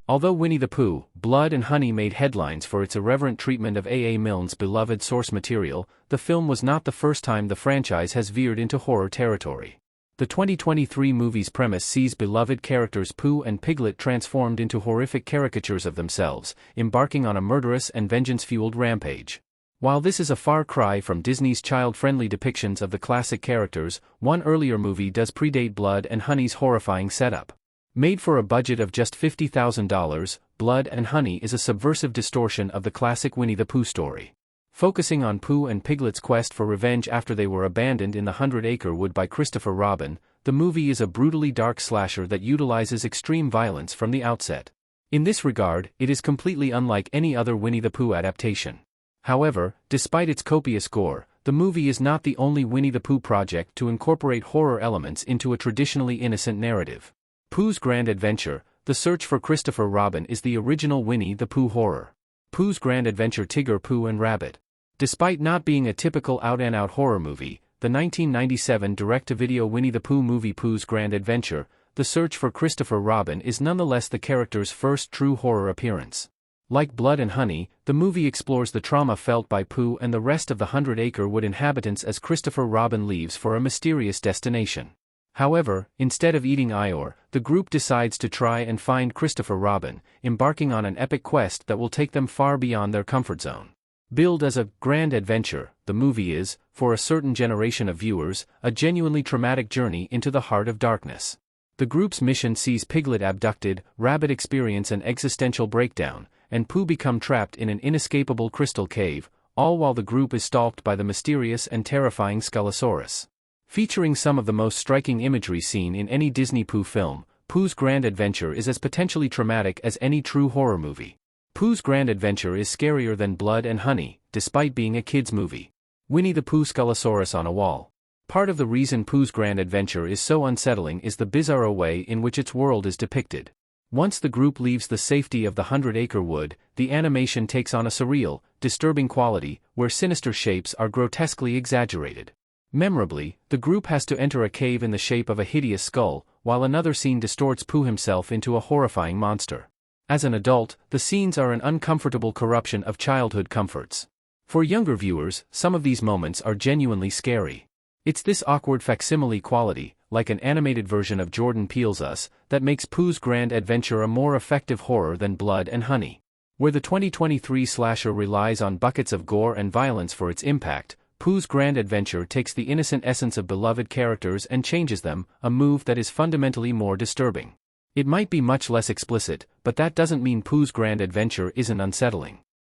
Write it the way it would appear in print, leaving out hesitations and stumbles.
Although Winnie the Pooh, Blood and Honey made headlines for its irreverent treatment of A. A. Milne's beloved source material, the film was not the first time the franchise has veered into horror territory. The 2023 movie's premise sees beloved characters Pooh and Piglet transformed into horrific caricatures of themselves, embarking on a murderous and vengeance-fueled rampage. While this is a far cry from Disney's child-friendly depictions of the classic characters, one earlier movie does predate Blood and Honey's horrifying setup. Made for a budget of just $50,000, Blood and Honey is a subversive distortion of the classic Winnie the Pooh story. Focusing on Pooh and Piglet's quest for revenge after they were abandoned in the 100-Acre Wood by Christopher Robin, the movie is a brutally dark slasher that utilizes extreme violence from the outset. In this regard, it is completely unlike any other Winnie the Pooh adaptation. However, despite its copious gore, the movie is not the only Winnie the Pooh project to incorporate horror elements into a traditionally innocent narrative. Pooh's Grand Adventure, The Search for Christopher Robin is the original Winnie the Pooh horror. Pooh's Grand Adventure Tigger, Pooh and Rabbit. Despite not being a typical out-and-out horror movie, the 1997 direct-to-video Winnie the Pooh movie Pooh's Grand Adventure, The Search for Christopher Robin is nonetheless the character's first true horror appearance. Like Blood and Honey, the movie explores the trauma felt by Pooh and the rest of the 100-Acre Wood inhabitants as Christopher Robin leaves for a mysterious destination. However, instead of eating Eeyore, the group decides to try and find Christopher Robin, embarking on an epic quest that will take them far beyond their comfort zone. Billed as a grand adventure, the movie is, for a certain generation of viewers, a genuinely traumatic journey into the heart of darkness. The group's mission sees Piglet abducted, Rabbit experience an existential breakdown, and Pooh become trapped in an inescapable crystal cave, all while the group is stalked by the mysterious and terrifying Skullosaurus. Featuring some of the most striking imagery seen in any Disney Pooh film, Pooh's Grand Adventure is as potentially traumatic as any true horror movie. Pooh's Grand Adventure is scarier than Blood and Honey, despite being a kids' movie. Winnie the Pooh Skullosaurus on a wall. Part of the reason Pooh's Grand Adventure is so unsettling is the bizarro way in which its world is depicted. Once the group leaves the safety of the 100-Acre Wood, the animation takes on a surreal, disturbing quality, where sinister shapes are grotesquely exaggerated. Memorably, the group has to enter a cave in the shape of a hideous skull, while another scene distorts Pooh himself into a horrifying monster. As an adult, the scenes are an uncomfortable corruption of childhood comforts. For younger viewers, some of these moments are genuinely scary. It's this awkward facsimile quality, like an animated version of Jordan Peele's Us, that makes Pooh's Grand Adventure a more effective horror than Blood and Honey. Where the 2023 slasher relies on buckets of gore and violence for its impact, Pooh's Grand Adventure takes the innocent essence of beloved characters and changes them, a move that is fundamentally more disturbing. It might be much less explicit, but that doesn't mean Pooh's Grand Adventure isn't unsettling.